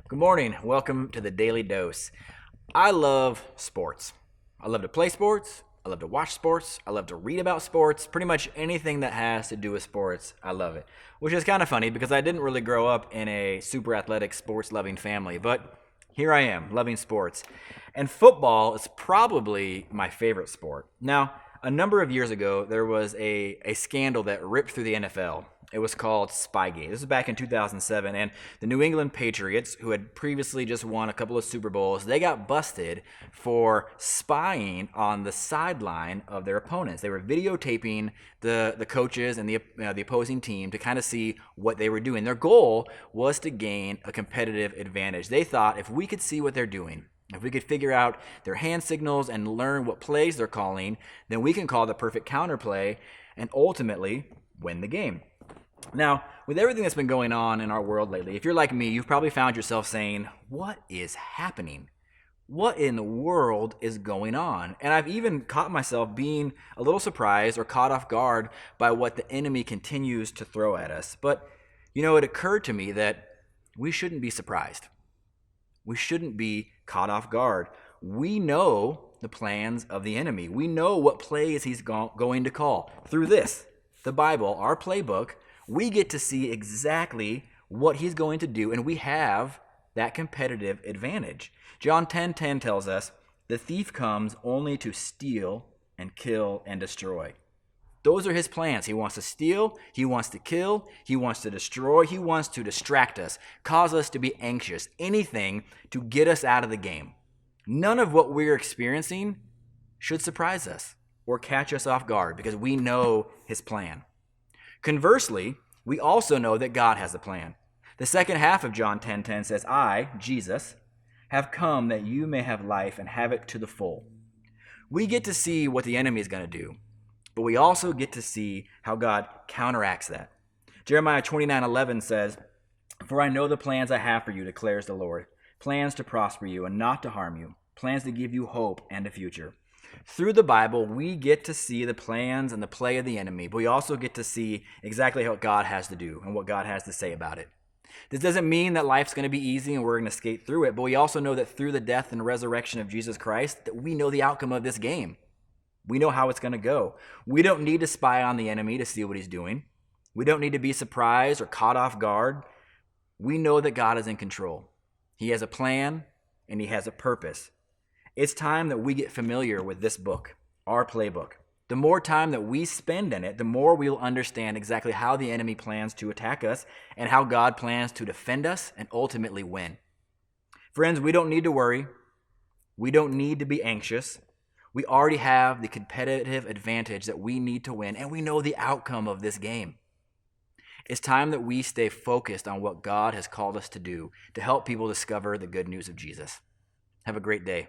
Good morning. Welcome to the Daily Dose. I love sports. I love to play sports. I love to watch sports. I love to read about sports. Pretty much anything that has to do with sports, I love it. Which is kind of funny because I didn't really grow up in a super athletic, sports loving family, but here I am, loving sports. And football is probably my favorite sport. Now, a number of years ago, there was a scandal that ripped through the NFL. It was called Spygate. This was back in 2007, and the New England Patriots, who had previously just won a couple of Super Bowls, they got busted for spying on the sideline of their opponents. They were videotaping the coaches and the opposing team to kind of see what they were doing. Their goal was to gain a competitive advantage. They thought if we could see what they're doing, if we could figure out their hand signals and learn what plays they're calling, then we can call the perfect counterplay and ultimately win the game. Now, with everything that's been going on in our world lately, if you're like me, you've probably found yourself saying, what is happening? What in the world is going on? And I've even caught myself being a little surprised or caught off guard by what the enemy continues to throw at us. But, it occurred to me that we shouldn't be surprised. We shouldn't be caught off guard. We know the plans of the enemy. We know what plays he's going to call. Through this, the Bible, our playbook, we get to see exactly what he's going to do, and we have that competitive advantage. John 10:10 tells us, the thief comes only to steal and kill and destroy. Those are his plans. He wants to steal, he wants to kill, he wants to destroy, he wants to distract us, cause us to be anxious, anything to get us out of the game. None of what we're experiencing should surprise us or catch us off guard because we know his plan. Conversely, we also know that God has a plan. The second half of John 10:10 says, I, Jesus, have come that you may have life and have it to the full. We get to see what the enemy is going to do, but we also get to see how God counteracts that. Jeremiah 29:11 says, For I know the plans I have for you, declares the Lord, plans to prosper you and not to harm you, plans to give you hope and a future. Through the Bible, we get to see the plans and the play of the enemy, but we also get to see exactly what God has to do and what God has to say about it. This doesn't mean that life's going to be easy and we're going to skate through it, but we also know that through the death and resurrection of Jesus Christ, that we know the outcome of this game. We know how it's going to go. We don't need to spy on the enemy to see what he's doing. We don't need to be surprised or caught off guard. We know that God is in control. He has a plan and he has a purpose. It's time that we get familiar with this book, our playbook. The more time that we spend in it, the more we'll understand exactly how the enemy plans to attack us and how God plans to defend us and ultimately win. Friends, we don't need to worry. We don't need to be anxious. We already have the competitive advantage that we need to win, and we know the outcome of this game. It's time that we stay focused on what God has called us to do to help people discover the good news of Jesus. Have a great day.